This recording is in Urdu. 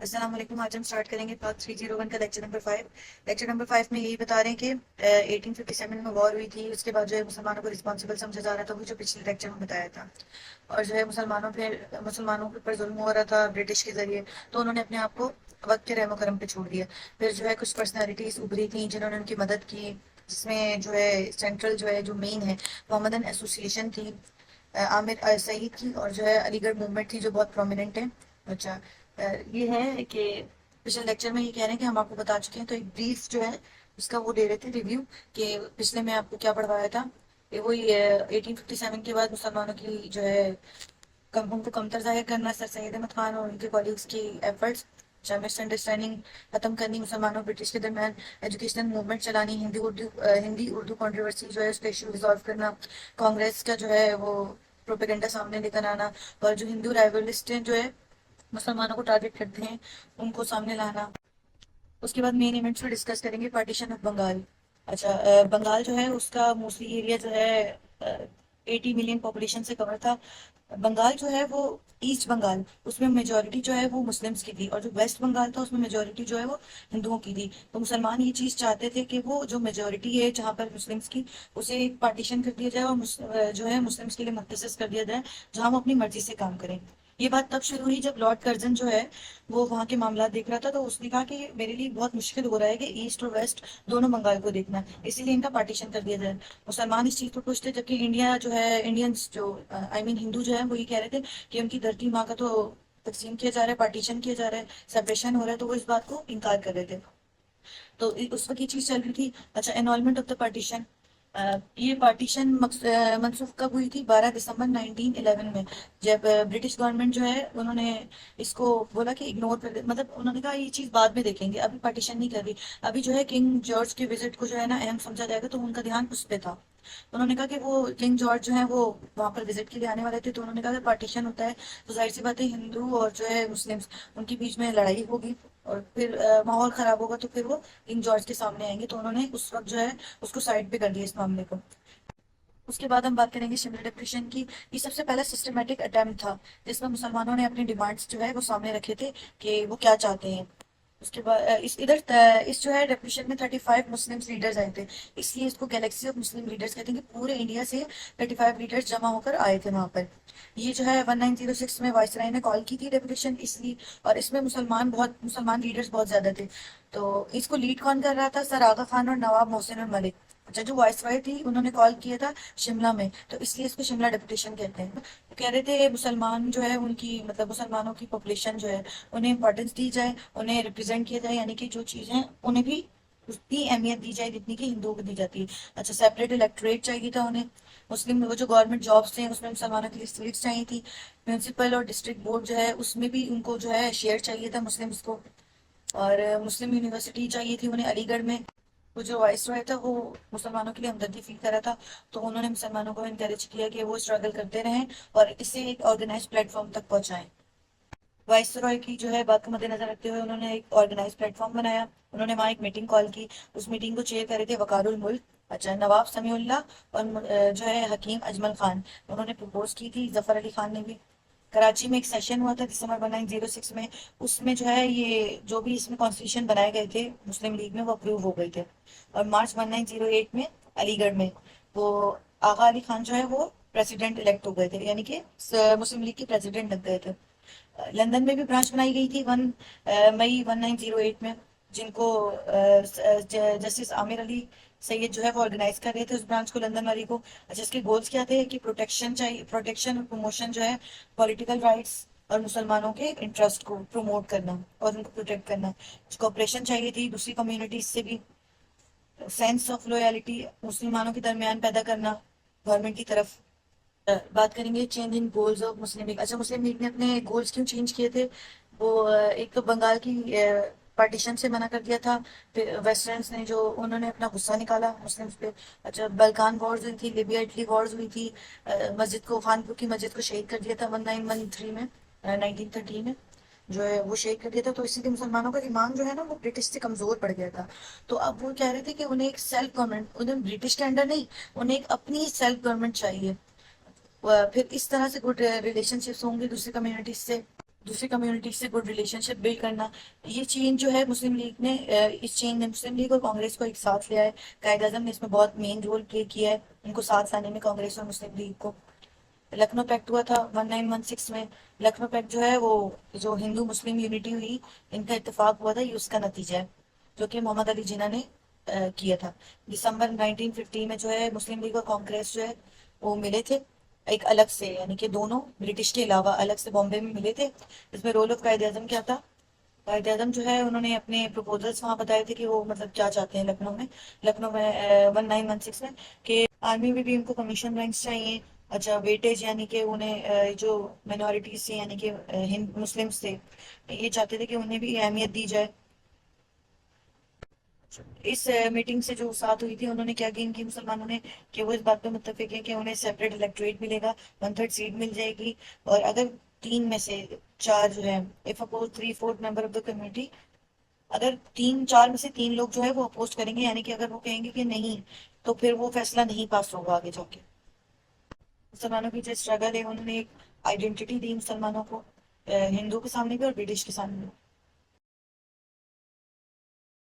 السلام علیکم. آج ہم اسٹارٹ کریں گے پارٹ 301 کا لیکچر نمبر 5. لیکچر نمبر 5 میں یہی بتا رہے ہیں کہ 1857 میں وار ہوئی تھی. اس کے بعد جو ہے مسلمانوں کو رسپانسبل سمجھا جا رہا تھا، وہ جو پچھلے لیکچر میں بتایا تھا. اور جو ہے مسلمانوں کے اوپر ظلم ہو رہا تھا برٹش کے ذریعے، تو انہوں نے اپنے آپ کو وقت کے رحم و کرم پہ چھوڑ دیا. پھر جو ہے کچھ پرسنالٹیز ابھری تھیں جنہوں نے ان کی مدد کی، جس میں جو ہے سینٹرل جو ہے جو مین ہے محمدن ایسوسیشن تھی، عامر سعید کی، اور جو ہے علی گڑھ موومنٹ تھی جو بہت پرومیننٹ ہے. اچھا، یہ ہے کہ پچھلے لیکچر میں یہ کہہ رہے ہیں کہ ہم آپ کو بتا چکے ہیں، تو ایک بریف جو ہے اس کا وہ دے رہے تھے ریویو کہ پچھلے میں آپ کو کیا پڑھوایا تھا. یہ وہی 1857 کے بعد مسلمانوں کی جو ہے ان کو کمتر ظاہر کرنا، سر سید احمد خان اور ان کے کولیگز کی ایفرٹس، مس انڈرسٹینڈنگ ختم کرنی مسلمانوں اور برٹش کے درمیان، ایجوکیشنل موومنٹ چلانی، ہندی اردو کنٹروورسی جو ہے اس کا ایشو ریزالو کرنا، کانگریس کا جو ہے وہ پروپیگنڈا سامنے لے کر آنا، اور جو ہندو رائولسٹ جو ہے مسلمانوں کو ٹارگٹ کرتے ہیں ان کو سامنے لانا. اس کے بعد مین ایونٹس کو ڈسکس کریں گے. Partition of Bengal. اچھا، بنگال جو ہے اس کا موسٹلی ایریا جو ہے 80 ملین پاپولیشن سے کور تھا. بنگال جو ہے وہ ایسٹ بنگال، اس میں میجورٹی جو ہے وہ مسلمس کی تھی، اور جو ویسٹ بنگال تھا اس میں میجورٹی جو ہے وہ ہندوؤں کی تھی. تو مسلمان یہ چیز چاہتے تھے کہ وہ جو میجورٹی ہے جہاں پر مسلمس کی، اسے ایک پارٹیشن کر دیا جائے اور جو ہے مسلمس کے لیے مختص کر دیا جائے جہاں وہ اپنی مرضی سے کام کریں. یہ بات تب شروع ہوئی جب لارڈ کرزن جو ہے وہ وہاں کے معاملات دیکھ رہا تھا، تو اس نے کہا کہ میرے لیے بہت مشکل ہو رہا ہے کہ ایسٹ اور ویسٹ دونوں بنگال کو دیکھنا، اسی لیے ان کا پارٹیشن کر دیا جائے. مسلمان اس چیز کو خوش تھے، جبکہ انڈیا جو ہے انڈینس جو آئی مین ہندو جو ہے وہ یہ کہہ رہے تھے کہ ان کی دھرتی ماں کا تو تقسیم کیا جا رہا ہے، پارٹیشن کیا جا رہا ہے، سپریشن ہو رہا ہے، تو وہ اس بات کو انکار کر رہے تھے. تو اس وقت یہ چیز چل رہی تھی. اچھا، انوالمنٹ آف دا پارٹیشن. یہ پارٹیشن منسوخ کب ہوئی تھی؟ 12 دسمبر 1911 میں، جب برٹش گورنمنٹ جو ہے انہوں نے اس کو بولا کہ اگنور کر دے، مطلب انہوں نے کہا یہ چیز بعد میں دیکھیں گے، ابھی پارٹیشن نہیں کر رہی. ابھی جو ہے کنگ جارج کے وزٹ کو جو ہے نا اہم سمجھا جائے گا، تو ان کا دھیان اس پہ تھا. انہوں نے کہا کہ وہ کنگ جارج جو ہے وہ وہاں پر وزٹ کے لیے آنے والے تھے، تو انہوں نے کہا کہ پارٹیشن ہوتا ہے تو ظاہر سی بات ہے ہندو اور جو ہے مسلم ان کے بیچ میں لڑائی ہوگی، اور پھر ماحول خراب ہوگا، تو پھر وہ کنگ جارج کے سامنے آئیں گے. تو انہوں نے اس وقت جو ہے اس کو سائڈ پہ کر دیا اس معاملے کو. اس کے بعد ہم بات کریں گے شملہ ڈپریشن کی. یہ سب سے پہلا سسٹمیٹک اٹیمپٹ تھا جس میں مسلمانوں نے اپنی ڈیمانڈس جو ہے وہ سامنے رکھے تھے کہ وہ کیا چاہتے ہیں. اس کے بعد اس جو ہے ڈپریشن میں 35 مسلم لیڈرز آئے تھے، اس لیے اس کو گیلیکسی آف مسلم لیڈرز کہتے ہیں کہ پورے انڈیا سے 35 لیڈرز جمع ہو کر آئے تھے وہاں پر. یہ جو ہے 1906 میں وائسرائے نے کال کی تھی ڈپریشن اس لیے، اور اس میں مسلمان لیڈرز بہت زیادہ تھے. تو اس کو لیڈ کون کر رہا تھا؟ سر آغا خان اور نواب محسن الملک. اچھا، جو وائس رائے تھی انہوں نے کال کیا تھا شملہ میں، تو اس لیے اس کو شملہ ڈپٹیشن کہتے ہیں. وہ کہہ رہے تھے مسلمان جو ہے ان کی مطلب مسلمانوں کی پاپولیشن جو ہے انہیں امپورٹنس دی جائے، انہیں ریپرزینٹ کیا جائے، یعنی کہ جو چیزیں انہیں بھی اتنی اہمیت دی جائے جتنی کہ ہندوؤں کو دی جاتی ہے. اچھا، سیپریٹ الیکٹوریٹ چاہیے تھا انہیں. مسلم وہ جو گورنمنٹ جابس تھے اس میں مسلمانوں کے لیے سیٹس چاہیے تھی. میونسپل اور ڈسٹرکٹ بورڈ جو ہے اس میں بھی ان کو جو ہے شیئر چاہیے تھا مسلمس کو. اور مسلم یونیورسٹی چاہیے تھی انہیں علی گڑھ میں. وہ جو وائس رائے تھا وہ مسلمانوں کے لیے ہمدردی فیل کر رہا تھا، تو انہوں نے مسلمانوں کو انکریج کیا کہ وہ اسٹرگل کرتے رہیں اور اسے ایک آرگنائز پلیٹ فارم تک پہنچائیں. وائس رائے کی جو ہے بات کو مد نظر رکھتے ہوئے انہوں نے ایک آرگنائز پلیٹ فارم بنایا. انہوں نے وہاں ایک میٹنگ کال کی. اس میٹنگ کو چیئر کر رہے تھے وقار الملک، اچھا، نواب سمیع اللہ اور جو ہے حکیم اجمل خان. انہوں نے پرپوز کی تھی، ظفر علی خان نے بھی. کراچی میں ایک سیشن ہوا تھا دسمبر 1906 میں. اس میں جو ہے یہ جو بھی اس میں کانسٹیٹیوشن بنائے گئے تھے مسلم لیگ میں وہ اپروو ہو گئے تھے. اور مارچ 1908 میں علی گڑھ میں وہ آغا علی خان جو ہے وہ پریزیڈنٹ الیکٹ ہو گئے تھے، یعنی کہ مسلم لیگ کے پریزیڈنٹ لگ گئے تھے. لندن میں بھی برانچ بنائی گئی تھی 1 مئی 1908 میں، جن کو جسٹس عامر علی سید جو ہے وہ آرگنائز کر رہے تھے اس برانچ کو، لندن والی کو. اچھا، اس کے گولز کیا تھے کہ پروٹیکشن اور پروموشن جو ہے پولیٹیکل رائٹس اور مسلمانوں کے انٹرسٹ کو پروموٹ کرنا اور ان کو پروٹیکٹ کرنا. کوپریشن چاہیے تھی دوسری کمیونٹیز سے بھی. سینس آف لویلٹی مسلمانوں کے درمیان پیدا کرنا گورنمنٹ کی طرف. بات کریں گے change in goals of Muslim league. اچھا، مسلم لیگ نے اپنے گولز کیوں چینج کیے تھے؟ وہ ایک تو بنگال کی پارٹیشن سے منع کر دیا تھا، پھر ویسٹرنس نے جو انہوں نے اپنا غصہ نکالا مسلمس پہ. اچھا، بلکان وارز ہوئی تھی، لیبیا اٹلی وارز ہوئی تھی. مسجد کو خانپور کی مسجد کو شہید کر دیا تھا 1913 میں 1913 میں جو ہے وہ شہید کر دیا تھا. تو اسی لیے مسلمانوں کا ایمان جو ہے نا وہ برٹش سے کمزور پڑ گیا تھا. تو اب وہ کہہ رہے تھے کہ انہیں ایک سیلف گورنمنٹ، انہیں برٹش کے انڈر نہیں، انہیں ایک اپنی سیلف گورنمنٹ چاہیے. پھر اس طرح سے گڈ ریلیشن شپس ہوں گے دوسری کمیونٹیز سے. دوسری کمیونٹی سے گڈ ریلیشن شپ بلڈ کرنا، یہ چینج جو ہے مسلم لیگ نے اس چینج نے مسلم لیگ اور کانگریس کو ایک ساتھ لیا ہے۔ قائد اعظم نے اس میں بہت مین رول پلے کیا ہے ان کو ساتھ لانے میں، کانگریس اور مسلم لیگ کو۔ لکھنؤ پیکٹ ہوا تھا 1916 میں۔ لکھنؤ پیکٹ جو ہے وہ جو ہندو مسلم یونٹی ہوئی، ان کا اتفاق ہوا تھا، یہ اس کا نتیجہ ہے جو کہ محمد علی جناح نے کیا تھا۔ دسمبر 1950 میں جو ہے مسلم لیگ اور کانگریس جو ہے وہ ملے تھے ایک الگ سے، یعنی کہ دونوں برٹش کے علاوہ الگ سے بامبے میں ملے تھے۔ اس میں رول آف قائد اعظم کیا تھا؟ قائد اعظم جو ہے انہوں نے اپنے پروپوزلس وہاں بتائے تھے کہ وہ مطلب کیا چاہتے ہیں لکھنؤ میں 1916 میں، کہ آرمی میں بھی ان کو کمیشن رینکس چاہیے، اچھا ویٹیج، یعنی کہ انہیں جو مینورٹیز تھے یعنی کہ ہند مسلمس تھے، یہ چاہتے تھے کہ انہیں بھی اہمیت دی جائے۔ اس میٹنگ سے جو ساتھ ہوئی تھی انہوں نے کیا گین کی مسلمانوں نے، کہ وہ اس بات پہ متفق ہے کہ انہیں سیپریٹ الیکٹوریٹ ملے گا، 1/3 سیٹ مل جائے گی، اور اگر 3 میں سے 4 جو ہے if opposed 3/4 member of the committee، اگر 4 میں سے 3 لوگ جو ہے وہ اپوز کریں گے، یعنی کہ اگر وہ کہیں گے کہ نہیں، تو پھر وہ فیصلہ نہیں پاس ہوگا آگے جا کے۔ مسلمانوں کی جو اسٹرگل ہے، انہوں نے ایک آئیڈینٹی دی مسلمانوں کو، ہندو کے سامنے بھی اور برٹش کے سامنے بھی۔